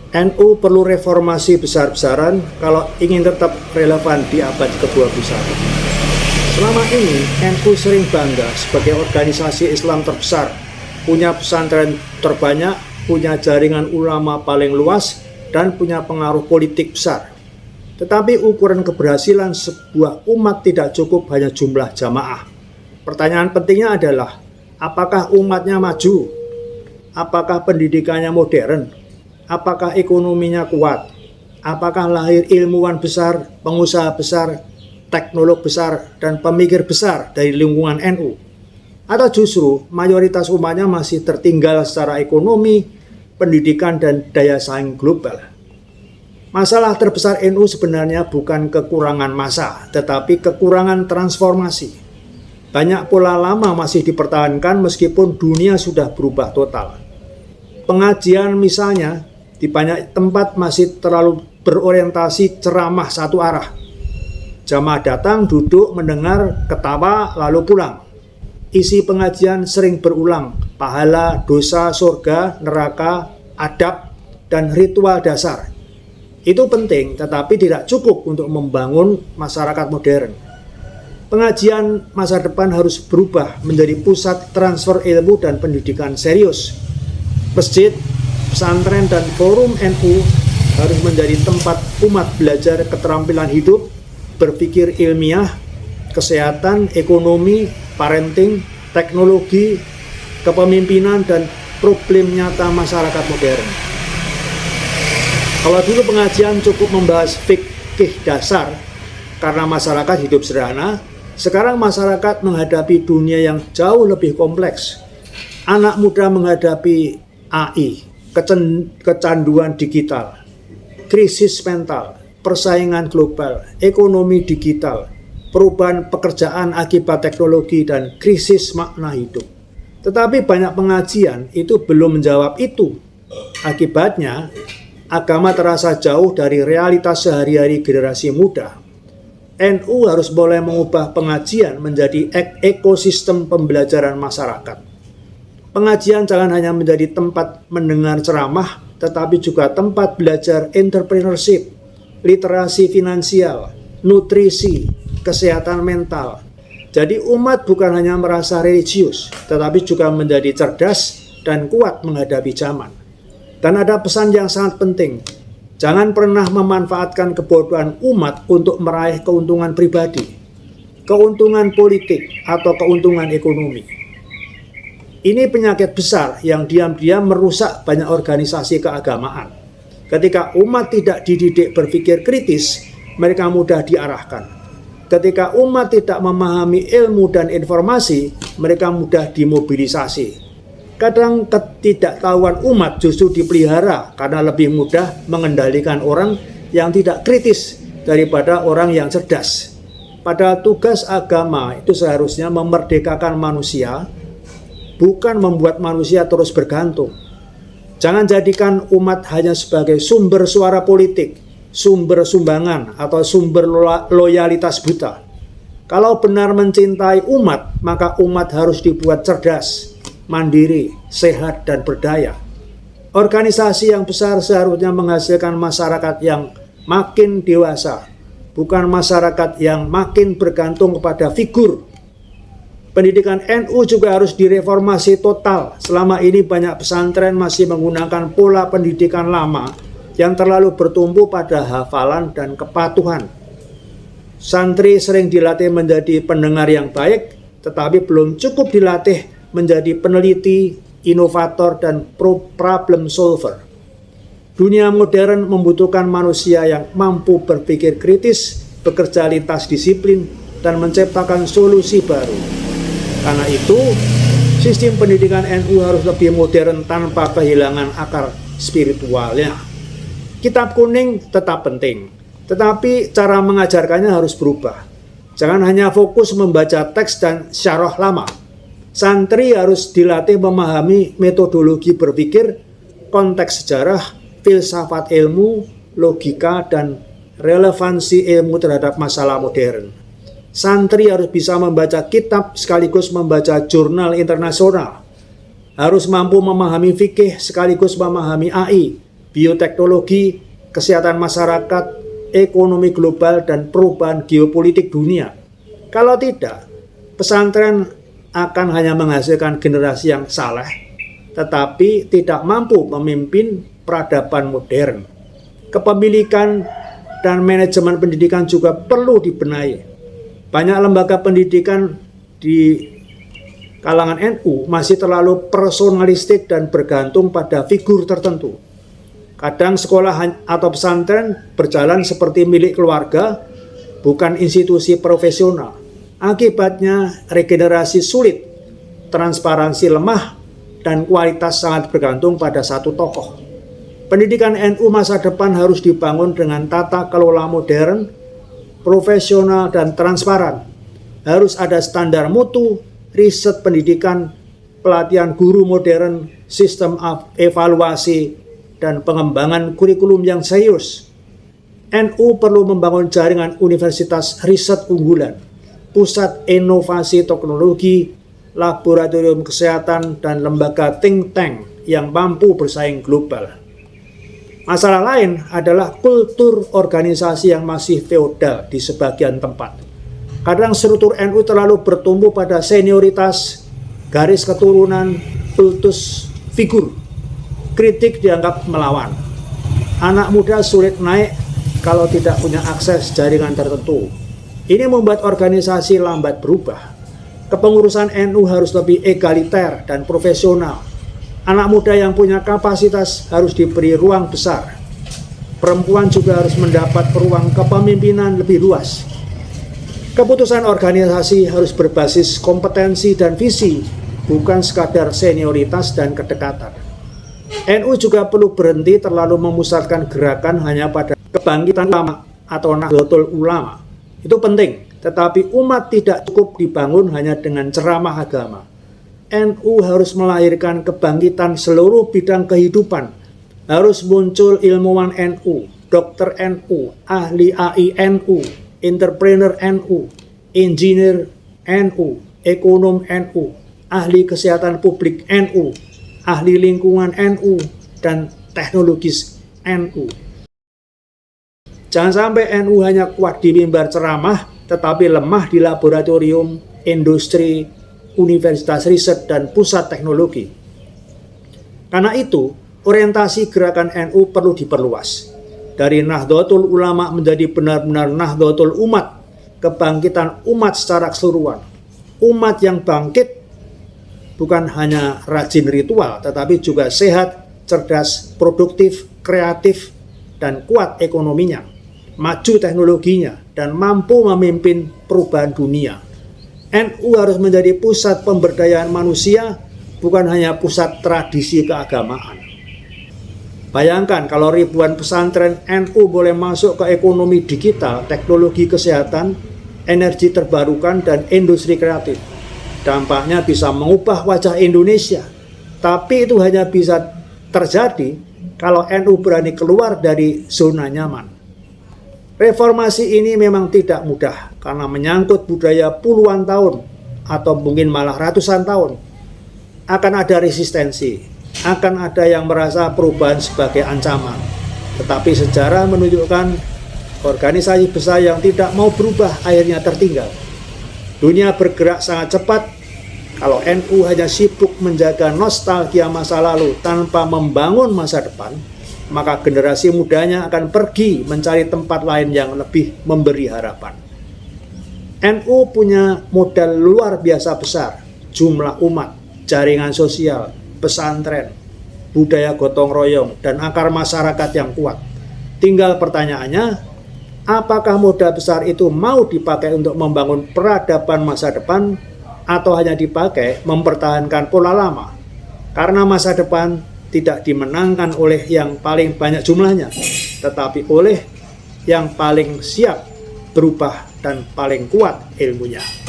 NU perlu reformasi besar-besaran kalau ingin tetap relevan di abad ke-21. Selama ini, NU sering bangga sebagai organisasi Islam terbesar, punya pesantren terbanyak, punya jaringan ulama paling luas, dan punya pengaruh politik besar. Tetapi ukuran keberhasilan sebuah umat tidak cukup hanya jumlah jamaah. Pertanyaan pentingnya adalah, apakah umatnya maju? Apakah pendidikannya modern? Apakah ekonominya kuat? Apakah lahir ilmuwan besar, pengusaha besar, teknolog besar, dan pemikir besar dari lingkungan NU? Atau justru mayoritas umatnya masih tertinggal secara ekonomi, pendidikan, dan daya saing global? Masalah terbesar NU sebenarnya bukan kekurangan massa, tetapi kekurangan transformasi. Banyak pola lama masih dipertahankan meskipun dunia sudah berubah total. Pengajian misalnya, di banyak tempat masih terlalu berorientasi ceramah satu arah. Jamaah datang, duduk, mendengar, ketawa, lalu pulang. Isi pengajian sering berulang, pahala, dosa, surga, neraka, adab, dan ritual dasar. Itu penting, tetapi tidak cukup untuk membangun masyarakat modern. Pengajian masa depan harus berubah menjadi pusat transfer ilmu dan pendidikan serius. Masjid, pesantren, dan forum NU harus menjadi tempat umat belajar keterampilan hidup, berpikir ilmiah, kesehatan, ekonomi, parenting, teknologi, kepemimpinan, dan problem nyata masyarakat modern. Kalau dulu pengajian cukup membahas fikih dasar karena masyarakat hidup sederhana, sekarang masyarakat menghadapi dunia yang jauh lebih kompleks. Anak muda menghadapi AI, kecanduan digital, krisis mental, persaingan global, ekonomi digital, perubahan pekerjaan akibat teknologi, dan krisis makna hidup. Tetapi banyak pengajian itu belum menjawab itu. Akibatnya, agama terasa jauh dari realitas sehari-hari generasi muda. NU harus mulai mengubah pengajian menjadi ekosistem pembelajaran masyarakat. Pengajian jangan hanya menjadi tempat mendengar ceramah, tetapi juga tempat belajar entrepreneurship, literasi finansial, nutrisi, kesehatan mental. Jadi umat bukan hanya merasa religius, tetapi juga menjadi cerdas dan kuat menghadapi zaman. Dan ada pesan yang sangat penting, jangan pernah memanfaatkan kebodohan umat untuk meraih keuntungan pribadi, keuntungan politik, atau keuntungan ekonomi. Ini penyakit besar yang diam-diam merusak banyak organisasi keagamaan. Ketika umat tidak dididik berpikir kritis, mereka mudah diarahkan. Ketika umat tidak memahami ilmu dan informasi, mereka mudah dimobilisasi. Kadang ketidaktahuan umat justru dipelihara karena lebih mudah mengendalikan orang yang tidak kritis daripada orang yang cerdas. Padahal tugas agama itu seharusnya memerdekakan manusia, bukan membuat manusia terus bergantung. Jangan jadikan umat hanya sebagai sumber suara politik, sumber sumbangan, atau sumber loyalitas buta. Kalau benar mencintai umat, maka umat harus dibuat cerdas, mandiri, sehat, dan berdaya. Organisasi yang besar seharusnya menghasilkan masyarakat yang makin dewasa, bukan masyarakat yang makin bergantung kepada figur. Pendidikan NU juga harus direformasi total. Selama ini banyak pesantren masih menggunakan pola pendidikan lama yang terlalu bertumpu pada hafalan dan kepatuhan. Santri sering dilatih menjadi pendengar yang baik, tetapi belum cukup dilatih menjadi peneliti, inovator, dan problem solver. Dunia modern membutuhkan manusia yang mampu berpikir kritis, bekerja lintas disiplin, dan menciptakan solusi baru. Karena itu, sistem pendidikan NU harus lebih modern tanpa kehilangan akar spiritualnya. Kitab kuning tetap penting, tetapi cara mengajarkannya harus berubah. Jangan hanya fokus membaca teks dan syarah lama. Santri harus dilatih memahami metodologi berpikir, konteks sejarah, filsafat ilmu, logika, dan relevansi ilmu terhadap masalah modern. Santri harus bisa membaca kitab sekaligus membaca jurnal internasional. Harus mampu memahami fikih sekaligus memahami AI, bioteknologi, kesehatan masyarakat, ekonomi global, dan perubahan geopolitik dunia. Kalau tidak, pesantren akan hanya menghasilkan generasi yang saleh, tetapi tidak mampu memimpin peradaban modern. Kepemilikan dan manajemen pendidikan juga perlu dibenahi. Banyak lembaga pendidikan di kalangan NU masih terlalu personalistik dan bergantung pada figur tertentu. Kadang sekolah atau pesantren berjalan seperti milik keluarga, bukan institusi profesional. Akibatnya regenerasi sulit, transparansi lemah, dan kualitas sangat bergantung pada satu tokoh. Pendidikan NU masa depan harus dibangun dengan tata kelola modern, profesional, dan transparan. Harus ada standar mutu, riset pendidikan, pelatihan guru modern, sistem evaluasi, dan pengembangan kurikulum yang serius. NU perlu membangun jaringan universitas riset unggulan, pusat inovasi teknologi, laboratorium kesehatan, dan lembaga think tank yang mampu bersaing global. Masalah lain adalah kultur organisasi yang masih feodal di sebagian tempat. Kadang struktur NU terlalu bertumbuh pada senioritas, garis keturunan, kultus figur. Kritik dianggap melawan. Anak muda sulit naik kalau tidak punya akses jaringan tertentu. Ini membuat organisasi lambat berubah. Kepengurusan NU harus lebih egaliter dan profesional. Anak muda yang punya kapasitas harus diberi ruang besar. Perempuan juga harus mendapat ruang kepemimpinan lebih luas. Keputusan organisasi harus berbasis kompetensi dan visi, bukan sekadar senioritas dan kedekatan. NU juga perlu berhenti terlalu memusatkan gerakan hanya pada kebangkitan ulama atau Nahdlatul Ulama. Itu penting, tetapi umat tidak cukup dibangun hanya dengan ceramah agama. NU harus melahirkan kebangkitan seluruh bidang kehidupan. Harus muncul ilmuwan NU, dokter NU, ahli AI NU, entrepreneur NU, engineer NU, ekonom NU, ahli kesehatan publik NU, ahli lingkungan NU, dan teknologis NU. Jangan sampai NU hanya kuat di mimbar ceramah, tetapi lemah di laboratorium, industri, universitas riset, dan pusat teknologi. Karena itu, orientasi gerakan NU perlu diperluas. Dari Nahdlatul Ulama menjadi benar-benar Nahdlatul Umat, kebangkitan umat secara keseluruhan. Umat yang bangkit bukan hanya rajin ritual, tetapi juga sehat, cerdas, produktif, kreatif, dan kuat ekonominya, maju teknologinya, dan mampu memimpin perubahan dunia. NU harus menjadi pusat pemberdayaan manusia, bukan hanya pusat tradisi keagamaan. Bayangkan kalau ribuan pesantren NU boleh masuk ke ekonomi digital, teknologi kesehatan, energi terbarukan, dan industri kreatif. Dampaknya bisa mengubah wajah Indonesia. Tapi itu hanya bisa terjadi kalau NU berani keluar dari zona nyaman. Reformasi ini memang tidak mudah karena menyangkut budaya puluhan tahun atau mungkin malah ratusan tahun. Akan ada resistensi, akan ada yang merasa perubahan sebagai ancaman. Tetapi sejarah menunjukkan organisasi besar yang tidak mau berubah akhirnya tertinggal. Dunia bergerak sangat cepat. Kalau NU hanya sibuk menjaga nostalgia masa lalu tanpa membangun masa depan, maka generasi mudanya akan pergi mencari tempat lain yang lebih memberi harapan. NU punya modal luar biasa besar, jumlah umat, jaringan sosial, pesantren, budaya gotong royong, dan akar masyarakat yang kuat. Tinggal pertanyaannya, apakah modal besar itu mau dipakai untuk membangun peradaban masa depan atau hanya dipakai mempertahankan pola lama? Karena masa depan tidak dimenangkan oleh yang paling banyak jumlahnya, tetapi oleh yang paling siap berubah dan paling kuat ilmunya.